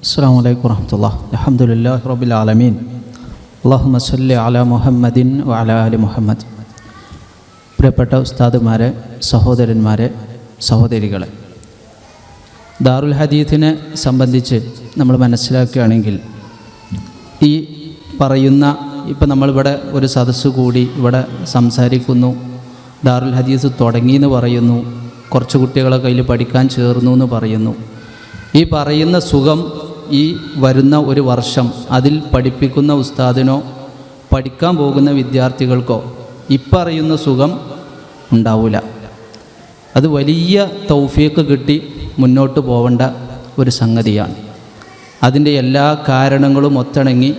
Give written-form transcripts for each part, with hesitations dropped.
അസ്സലാമു അലൈക്കും വറഹ്മത്തുള്ളാഹി. അൽഹംദുലില്ലാഹി റബ്ബിൽ ആലമീൻ. അല്ലാഹുമ്മ സ്വല്ലി അലാ മുഹമ്മദിൻ വഅലാ ആലി മുഹമ്മദ്. പ്രിയപ്പെട്ട ഉസ്താദുമാരെ, സഹോദരന്മാരെ, സഹോദരികളെ, ദാറുൽ ഹദീസിനെ സംബന്ധിച്ച് നമ്മൾ മനസ്സിലാക്കുകയാണെങ്കിൽ ഈ പറയുന്ന ഇപ്പം നമ്മളിവിടെ ഒരു സദസ്സ് കൂടി ഇവിടെ സംസാരിക്കുന്നു, ദാറുൽ ഹദീസ് തുടങ്ങിയെന്ന് പറയുന്നു, കുറച്ച് കുട്ടികളെ കയ്യിൽ പഠിക്കാൻ ചേർന്നു എന്ന് പറയുന്നു. ഈ പറയുന്ന സുഖം ഈ വരുന്ന ഒരു വർഷം അതിൽ പഠിപ്പിക്കുന്ന ഉസ്താദിനോ പഠിക്കാൻ പോകുന്ന വിദ്യാർത്ഥികൾക്കോ ഇപ്പറയുന്ന സുഖം ഉണ്ടാവില്ല. അത് വലിയ തൗഫീഖ് കിട്ടി മുന്നോട്ട് പോവേണ്ട ഒരു സംഗതിയാണ്. അതിൻ്റെ എല്ലാ കാരണങ്ങളും ഒത്തിണങ്ങി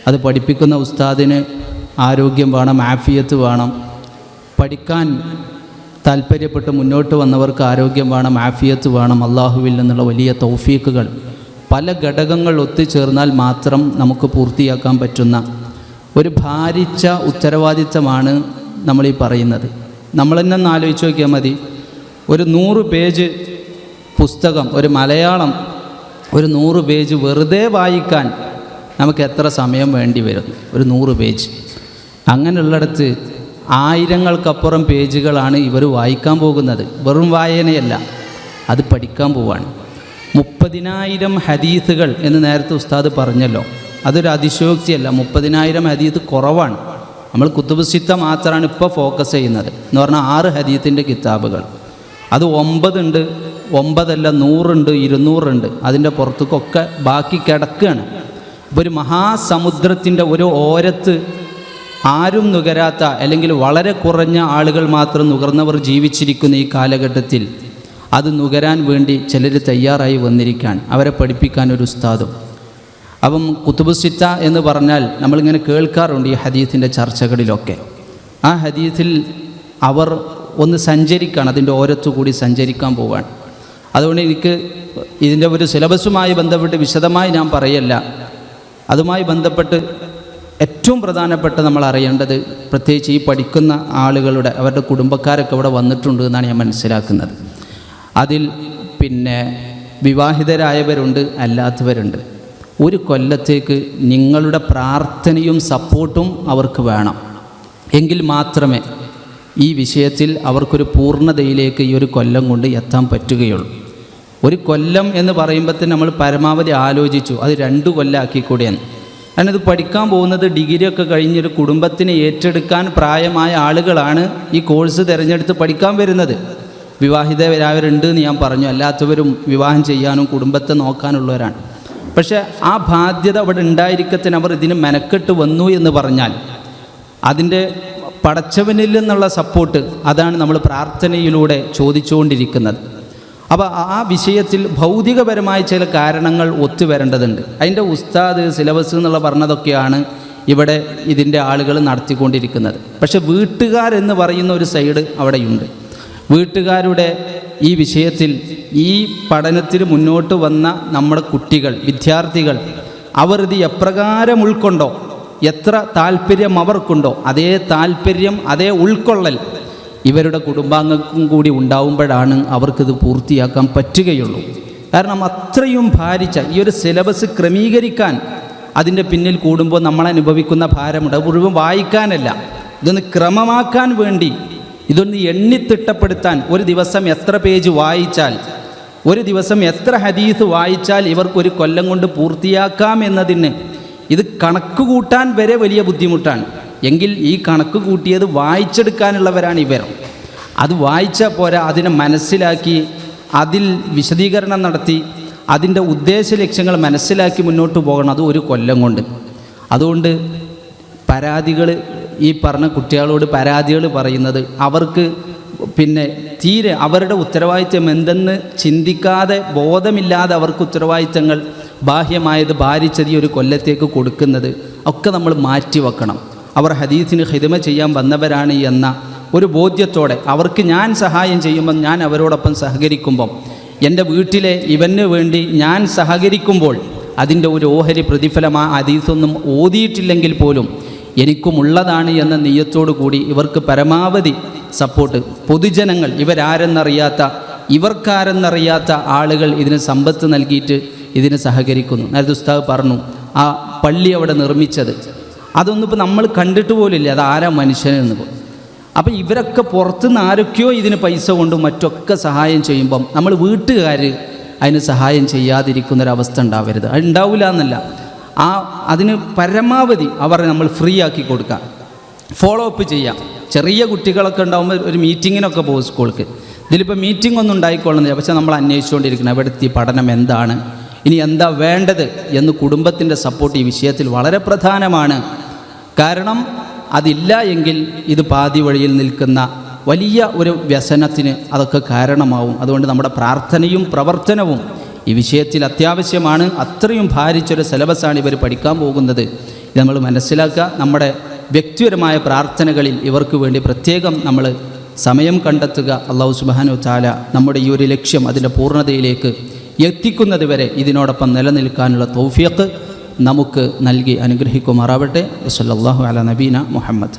അത് പഠിപ്പിക്കുന്ന ഉസ്താദിന് ആരോഗ്യം വേണം, ആഫിയത്ത് വേണം, പഠിക്കാൻ താല്പര്യപ്പെട്ട് മുന്നോട്ട് വന്നവർക്ക് ആരോഗ്യം വേണം, ആഫിയത്ത് വേണം, അള്ളാഹുവിൽ നിന്നുള്ള വലിയ തൗഫീഖുകൾ പല ഘടകങ്ങൾ ഒത്തുചേർന്നാൽ മാത്രം നമുക്ക് പൂർത്തിയാക്കാൻ പറ്റുന്ന ഒരു ഭാരിച്ച ഉത്തരവാദിത്തമാണ് നമ്മളീ പറയുന്നത്. നമ്മൾ തന്നെ ഒന്ന് ആലോചിച്ച് നോക്കിയാൽ മതി. ഒരു 100 പേജ് പുസ്തകം, ഒരു മലയാളം ഒരു 100 പേജ് വെറുതെ വായിക്കാൻ നമുക്ക് എത്ര സമയം വേണ്ടി വരും? ഒരു 100 പേജ്. അങ്ങനെയുള്ളിടത്ത് ആയിരങ്ങൾക്കപ്പുറം പേജുകളാണ് ഇവർ വായിക്കാൻ പോകുന്നത്. വെറും വായനയല്ല, അത് പഠിക്കാൻ പോവാണ്. 30,000 ഹദീസുകൾ എന്ന് നേരത്തെ ഉസ്താദ് പറഞ്ഞല്ലോ, അതൊരു അതിശയോക്തിയല്ല. 30,000 ഹദീസ് കുറവാണ്. നമ്മൾ കുത്തുബ് സിത്ത മാത്രമാണ് ഇപ്പോൾ ഫോക്കസ് ചെയ്യുന്നത്. എന്ന് പറഞ്ഞാൽ 6 ഹദീസിൻ്റെ കിതാബുകൾ, അത് 9 ഉണ്ട്, 9 അല്ല 100 ഉണ്ട്, 200 ഉണ്ട്. അതിൻ്റെ പുറത്തേക്കൊക്കെ ബാക്കി കിടക്കുകയാണ്. ഇപ്പോൾ ഒരു മഹാസമുദ്രത്തിൻ്റെ ഒരു ഓരത്ത് ആരും നുകരാത്ത, അല്ലെങ്കിൽ വളരെ കുറഞ്ഞ ആളുകൾ മാത്രം നുകർന്നവർ ജീവിച്ചിരിക്കുന്ന ഈ കാലഘട്ടത്തിൽ അത് നുകരാൻ വേണ്ടി ചിലർ തയ്യാറായി വന്നിരിക്കുകയാണ്, അവരെ പഠിപ്പിക്കാൻ ഒരു ഉസ്താദും. അപ്പം കുത്തുബ് സിത്ത എന്ന് പറഞ്ഞാൽ നമ്മളിങ്ങനെ കേൾക്കാറുണ്ട് ഈ ഹദീസിൻ്റെ ചർച്ചകളിലൊക്കെ. ആ ഹദീസിൽ അവർ ഒന്ന് സഞ്ചരിക്കുകയാണ്, അതിൻ്റെ ഓരത്തു കൂടി സഞ്ചരിക്കാൻ പോവുകയാണ്. അതുകൊണ്ട് എനിക്ക് ഇതിൻ്റെ ഒരു സിലബസുമായി ബന്ധപ്പെട്ട് വിശദമായി ഞാൻ പറയല്ല. അതുമായി ബന്ധപ്പെട്ട് ഏറ്റവും പ്രധാനപ്പെട്ട നമ്മൾ അറിയേണ്ടത്, പ്രത്യേകിച്ച് ഈ പഠിക്കുന്ന ആളുകളുടെ അവരുടെ കുടുംബക്കാരൊക്കെ ഇവിടെ വന്നിട്ടുണ്ട് എന്നാണ് ഞാൻ മനസ്സിലാക്കുന്നത്. അതിൽ പിന്നെ വിവാഹിതരായവരുണ്ട്, അല്ലാത്തവരുണ്ട്. ഒരു കൊല്ലത്തേക്ക് നിങ്ങളുടെ പ്രാർത്ഥനയും സപ്പോർട്ടും അവർക്ക് വേണം. എങ്കിൽ മാത്രമേ ഈ വിഷയത്തിൽ അവർക്കൊരു പൂർണ്ണതയിലേക്ക് ഈ ഒരു കൊല്ലം കൊണ്ട് എത്താൻ പറ്റുകയുള്ളൂ. ഒരു കൊല്ലം എന്ന് പറയുമ്പോൾ തന്നെ നമ്മൾ പരമാവധി ആലോചിച്ചു അത് 2 കൊല്ലമാക്കിക്കൂടിയാണ്. കാരണം ഇത് പഠിക്കാൻ പോകുന്നത് ഡിഗ്രിയൊക്കെ കഴിഞ്ഞൊരു കുടുംബത്തിനെ ഏറ്റെടുക്കാൻ പ്രായമായ ആളുകളാണ് ഈ കോഴ്സ് തിരഞ്ഞെടുത്ത് പഠിക്കാൻ വരുന്നത്. വിവാഹിതരായവരുണ്ട് എന്ന് ഞാൻ പറഞ്ഞു, അല്ലാത്തവരും വിവാഹം ചെയ്യാനും കുടുംബത്തെ നോക്കാനുള്ളവരാണ്. പക്ഷേ ആ ബാധ്യത അവിടെ ഉണ്ടായിരിക്കത്തിന് അവർ ഇതിന് മെനക്കെട്ട് വന്നു എന്ന് പറഞ്ഞാൽ അതിൻ്റെ പടച്ചവനിൽ നിന്നുള്ള സപ്പോർട്ട്, അതാണ് നമ്മൾ പ്രാർത്ഥനയിലൂടെ ചോദിച്ചുകൊണ്ടിരിക്കുന്നത്. അപ്പോൾ ആ വിഷയത്തിൽ ഭൗതികപരമായ ചില കാരണങ്ങൾ ഒത്തുവരേണ്ടതുണ്ട്. അതിൻ്റെ ഉസ്താദ് സിലബസ് എന്നുള്ള പറഞ്ഞതൊക്കെയാണ് ഇവിടെ ഇതിൻ്റെ ആളുകൾ നടത്തിക്കൊണ്ടിരിക്കുന്നത്. പക്ഷേ വീട്ടുകാരെന്ന് പറയുന്ന ഒരു സൈഡ് അവിടെയുണ്ട്. വീട്ടുകാരുടെ ഈ വിഷയത്തിൽ ഈ പഠനത്തിന് മുന്നോട്ട് വന്ന നമ്മുടെ കുട്ടികൾ, വിദ്യാർത്ഥികൾ, അവർ ഇത് എപ്രകാരം ഉൾക്കൊണ്ടോ, എത്ര താല്പര്യം അവർക്കുണ്ടോ, അതേ താല്പര്യം, അതേ ഉൾക്കൊള്ളൽ ഇവരുടെ കുടുംബാംഗങ്ങൾക്കും കൂടി ഉണ്ടാവുമ്പോഴാണ് അവർക്കിത് പൂർത്തിയാക്കാൻ പറ്റുകയുള്ളൂ. കാരണം അത്രയും ഭാരിച്ച ഈ ഒരു സിലബസ് ക്രമീകരിക്കാൻ അതിൻ്റെ പിന്നിൽ കൂടുമ്പോൾ നമ്മൾ അനുഭവിക്കുന്ന ഭാരമുണ്ട്. മുഴുവൻ വായിക്കാനല്ല, ഇതൊന്ന് ക്രമമാക്കാൻ വേണ്ടി, ഇതൊന്ന് എണ്ണിത്തിട്ടപ്പെടുത്താൻ, ഒരു ദിവസം എത്ര പേജ് വായിച്ചാൽ, ഒരു ദിവസം എത്ര ഹദീസ് വായിച്ചാൽ ഇവർക്കൊരു കൊല്ലം കൊണ്ട് പൂർത്തിയാക്കാം എന്നതിന് ഇത് കണക്ക് കൂട്ടാൻ വരെ വലിയ ബുദ്ധിമുട്ടാണ്. എങ്കിൽ ഈ കണക്ക് കൂട്ടിയത് വായിച്ചെടുക്കാനുള്ളവരാണ് ഇവർ. അത് വായിച്ചാൽ പോരാ, അതിനെ മനസ്സിലാക്കി അതിൽ വിശദീകരണം നടത്തി അതിൻ്റെ ഉദ്ദേശ ലക്ഷ്യങ്ങൾ മനസ്സിലാക്കി മുന്നോട്ട് പോകണം. അത് ഒരു കൊല്ലം കൊണ്ട്. അതുകൊണ്ട് പരാതികൾ, ഈ പറഞ്ഞ കുട്ടികളോട് പരാതികൾ പറയുന്നത് അവർക്ക് പിന്നെ തീരെ അവരുടെ ഉത്തരവാദിത്വം എന്തെന്ന് ചിന്തിക്കാതെ, ബോധമില്ലാതെ അവർക്ക് ഉത്തരവാദിത്തങ്ങൾ ബാഹ്യമായത് ഭാരിച്ചത് ഈ ഒരു കൊല്ലത്തേക്ക് കൊടുക്കുന്നത് ഒക്കെ നമ്മൾ മാറ്റി വെക്കണം. അവർ ഹദീസിന് ഖിദ്മ ചെയ്യാൻ വന്നവരാണ് എന്ന ഒരു ബോധ്യത്തോടെ അവർക്ക് ഞാൻ സഹായം ചെയ്യുമ്പം, ഞാൻ അവരോടൊപ്പം സഹകരിക്കുമ്പം, എൻ്റെ വീട്ടിലെ ഇവന് വേണ്ടി ഞാൻ സഹകരിക്കുമ്പോൾ അതിൻ്റെ ഒരു ഓഹരി പ്രതിഫലം ആ ഹദീസൊന്നും ഓതിയിട്ടില്ലെങ്കിൽ പോലും എനിക്കുമുള്ളതാണ് എന്ന നിയ്യത്തോടു കൂടി ഇവർക്ക് പരമാവധി സപ്പോർട്ട്, പൊതുജനങ്ങൾ, ഇവരാരെന്നറിയാത്ത, ഇവർക്കാരെന്നറിയാത്ത ആളുകൾ ഇതിന് സമ്പത്ത് നൽകിയിട്ട് ഇതിന് സഹകരിക്കുന്നു. നേരത്തെ ഉസ്താദ് പറഞ്ഞു ആ പള്ളി അവിടെ നിർമ്മിച്ചത്, അതൊന്നും ഇപ്പോൾ നമ്മൾ കണ്ടിട്ട് പോലില്ല, അത് ആരാ മനുഷ്യനെന്ന് പോലും. അപ്പോൾ ഇവരൊക്കെ പുറത്തുനിന്ന് ആരൊക്കെയോ ഇതിന് പൈസ കൊണ്ടും മറ്റൊക്കെ സഹായം ചെയ്യുമ്പം നമ്മൾ വീട്ടുകാർ അതിന് സഹായം ചെയ്യാതിരിക്കുന്നൊരവസ്ഥ ഉണ്ടാവരുത്. അത് ഉണ്ടാവില്ല എന്നല്ല, അതിന് പരമാവധി അവരെ നമ്മൾ ഫ്രീ ആക്കി കൊടുക്കുക, ഫോളോ അപ്പ് ചെയ്യാം. ചെറിയ കുട്ടികളൊക്കെ ഉണ്ടാകുമ്പോൾ ഒരു മീറ്റിങ്ങിനൊക്കെ പോകും സ്കൂൾക്ക്. ഇതിലിപ്പോൾ മീറ്റിംഗ് ഒന്നും ഉണ്ടായിക്കൊള്ളുന്നില്ല, പക്ഷേ നമ്മൾ അന്വേഷിച്ചുകൊണ്ടിരിക്കണം ഇവിടുത്തെ പഠനം എന്താണ്, ഇനി എന്താ വേണ്ടത് എന്ന്. കുടുംബത്തിൻ്റെ സപ്പോർട്ട് ഈ വിഷയത്തിൽ വളരെ പ്രധാനമാണ്. കാരണം അതില്ല എങ്കിൽ ഇത് പാതി വഴിയിൽ നിൽക്കുന്ന വലിയ ഒരു വ്യസനത്തിന് അതൊക്കെ കാരണമാവും. അതുകൊണ്ട് നമ്മുടെ പ്രാർത്ഥനയും പ്രവർത്തനവും ഈ വിഷയത്തിൽ അത്യാവശ്യമാണ്. അത്രയും ഭാരിച്ചൊരു സിലബസാണ് ഇവർ പഠിക്കാൻ പോകുന്നത്. ഇത് നമ്മൾ മനസ്സിലാക്കുക. നമ്മുടെ വ്യക്തിപരമായ പ്രാർത്ഥനകളിൽ ഇവർക്ക് വേണ്ടി പ്രത്യേകം നമ്മൾ സമയം കണ്ടെത്തുക. അല്ലാഹു സുബ്ഹാനഹു വ തആല നമ്മുടെ ഈ ഒരു ലക്ഷ്യം അതിൻ്റെ പൂർണ്ണതയിലേക്ക് എത്തിക്കുന്നത് വരെ ഇതിനോടൊപ്പം നിലനിൽക്കാനുള്ള തൗഫീഖ് നമുക്ക് നൽകി അനുഗ്രഹിക്കുമാറാവട്ടെ. വസല്ലല്ലാഹു അലാ നബീന മുഹമ്മദ്.